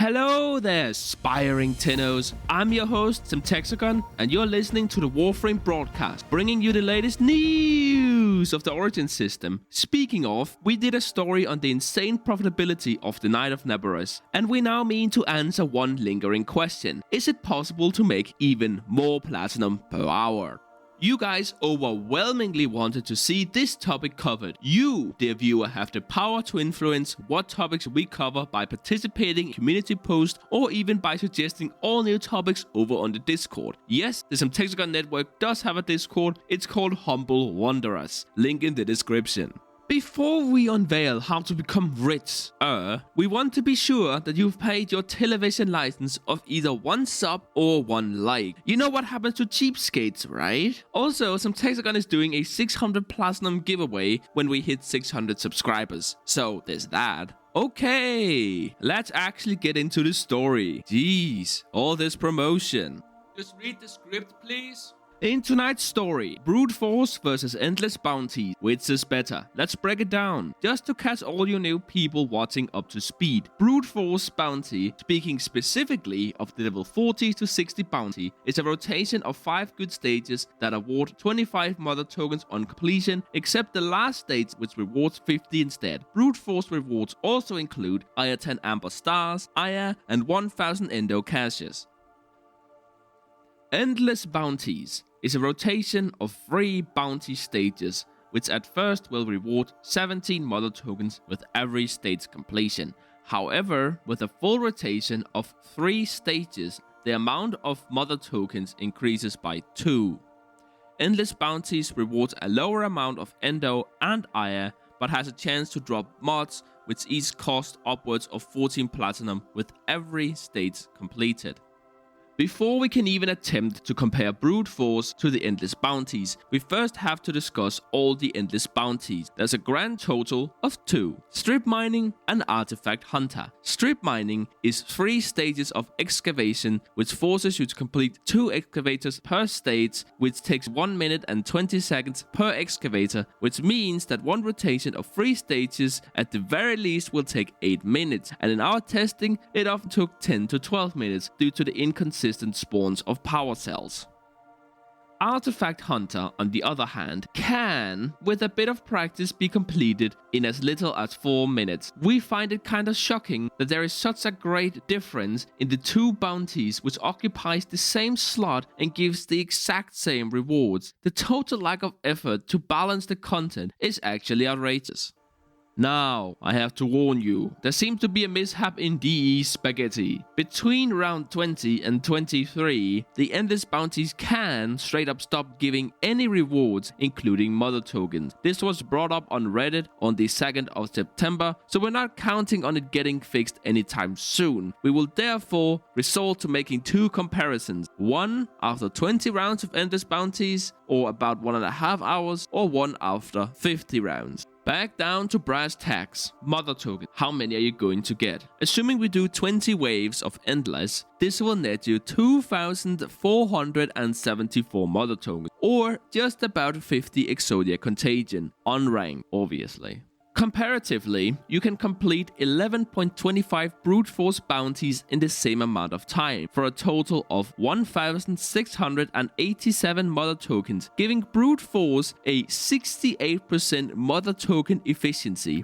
Hello there, aspiring Tinnos. I'm your host, Hexagon, and you're listening to the Warframe broadcast, bringing you the latest news of the Origin system. Speaking of, we did a story on the insane profitability of the Knight of Naboris, and we now mean to answer one lingering question. Is it possible to make even more platinum per hour? You guys overwhelmingly wanted to see this topic covered. You, dear viewer, have the power to influence what topics we cover by participating in community posts or even by suggesting all new topics over on the Discord. Yes, the Hexagon network does have a Discord. It's called Humble Wanderers. Link in the description. Before we unveil how to become rich, we want to be sure that you've paid your television license of either 1 sub or 1 like. You know what happens to cheapskates, right? Also, Hexagon is doing a 600 platinum giveaway when we hit 600 subscribers. So there's that. Okay, let's actually get into the story. Jeez, all this promotion. Just read the script, please. In tonight's story, Brute Force versus Endless Bounty. Which is better? Let's break it down. Just to catch all you new people watching up to speed. Brute Force Bounty, speaking specifically of the level 40 to 60 bounty, is a rotation of 5 good stages that award 25 mother tokens on completion, except the last stage which rewards 50 instead. Brute Force rewards also include IR 10 Amber Stars, IR, and 1000 Endo Caches. Endless Bounties is a rotation of 3 bounty stages, which at first will reward 17 mother tokens with every stage completion. However, with a full rotation of 3 stages, the amount of mother tokens increases by 2. Endless Bounties rewards a lower amount of Endo and IR, but has a chance to drop mods, which each cost upwards of 14 platinum with every stage completed. Before we can even attempt to compare Brute Force to the Endless Bounties, we first have to discuss all the Endless Bounties. There's a grand total of 2, Strip Mining and Artifact Hunter. Strip Mining is 3 stages of excavation, which forces you to complete 2 excavators per stage, which takes 1 minute and 20 seconds per excavator, which means that one rotation of 3 stages at the very least will take 8 minutes, and in our testing it often took 10 to 12 minutes due to the inconsistent spawns of power cells. Artifact Hunter, on the other hand, can, with a bit of practice, be completed in as little as 4 minutes. We find it kinda shocking that there is such a great difference in the 2 bounties which occupies the same slot and gives the exact same rewards. The total lack of effort to balance the content is actually outrageous. Now, I have to warn you, there seems to be a mishap in DE Spaghetti. Between round 20 and 23, the Endless Bounties can straight up stop giving any rewards, including mother tokens. This was brought up on Reddit on the 2nd of September, so we're not counting on it getting fixed anytime soon. We will therefore resort to making 2 comparisons. One after 20 rounds of Endless Bounties, or about 1.5 hours, or one after 50 rounds. Back down to brass tacks. Mother token. How many are you going to get? Assuming we do 20 waves of Endless, this will net you 2,474 mother tokens, or just about 50 Exodia Contagion, unranked obviously. Comparatively, you can complete 11.25 Brute Force bounties in the same amount of time, for a total of 1,687 mother tokens, giving Brute Force a 68% mother token efficiency.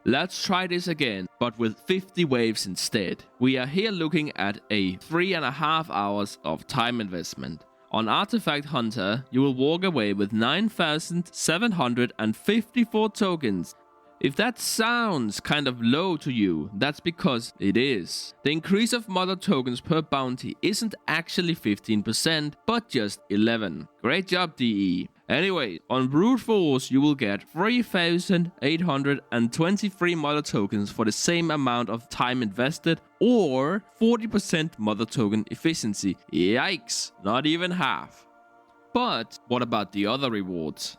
Let's try this again, but with 50 waves instead. We are here looking at a 3.5 hours of time investment. On Artifact Hunter, you will walk away with 9,754 tokens. If that sounds kind of low to you, that's because it is. The increase of mother tokens per bounty isn't actually 15%, but just 11. Great job, DE. Anyway, on Brute Force, you will get 3,823 mother tokens for the same amount of time invested, or 40% mother token efficiency. Yikes, not even half. But what about the other rewards?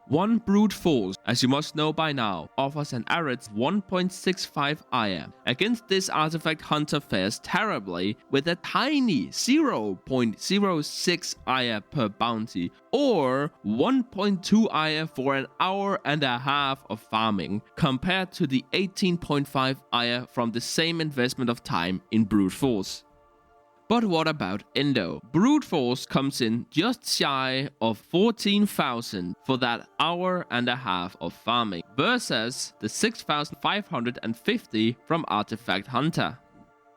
One Brute Force, as you must know by now, offers an average 1.65 IR. Against this artifact hunter fares terribly with a tiny 0.06 IR per bounty, or 1.2 IR for an hour and a half of farming, compared to the 18.5 IR from the same investment of time in Brute Force. But what about Endo? Brute Force comes in just shy of 14,000 for that hour and a half of farming, versus the 6,550 from Artifact Hunter.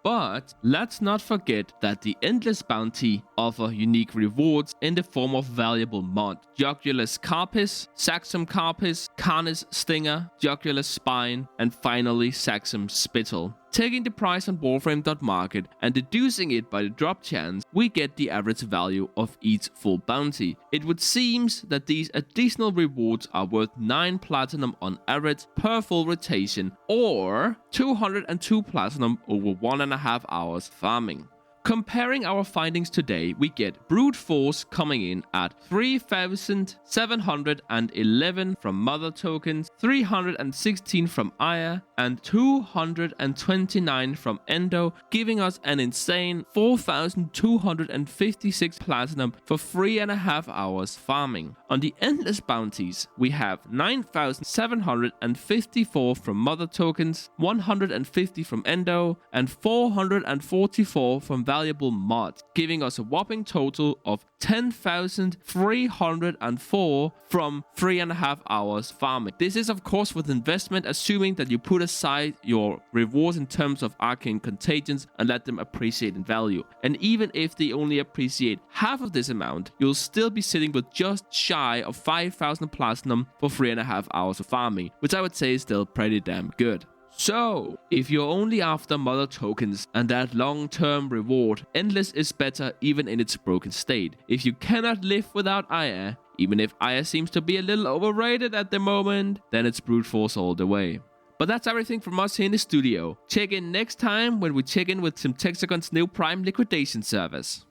But let's not forget that the Endless Bounty offer unique rewards in the form of valuable mod, Jugulus Carpus, Saxum Carpus, Canis Stinger, Jugulus Spine, and finally Saxum Spittle. Taking the price on Warframe.market and deducing it by the drop chance, we get the average value of each full bounty. It would seem that these additional rewards are worth 9 platinum on average per full rotation, or 202 platinum over 1.5 hours farming. Comparing our findings today, we get Brute Force coming in at 3,711 from Mother Tokens, 316 from Aya, and 229 from Endo, giving us an insane 4,256 platinum for 3.5 hours farming. On the Endless Bounties, we have 9,754 from Mother Tokens, 150 from Endo, and 444 from valuable mods, giving us a whopping total of 10,304 from 3.5 hours farming. This is of course with investment, assuming that you put aside your rewards in terms of arcane contagions and let them appreciate in value. And even if they only appreciate half of this amount, you'll still be sitting with just shy of 5,000 platinum for 3.5 hours of farming, which I would say is still pretty damn good. So, if you're only after Mother Tokens and that long-term reward, Endless is better even in its broken state. If you cannot live without Aya, even if Aya seems to be a little overrated at the moment, then it's Brute Force all the way. But that's everything from us here in the studio. Check in next time when we check in with Syntexagon's new Prime liquidation service.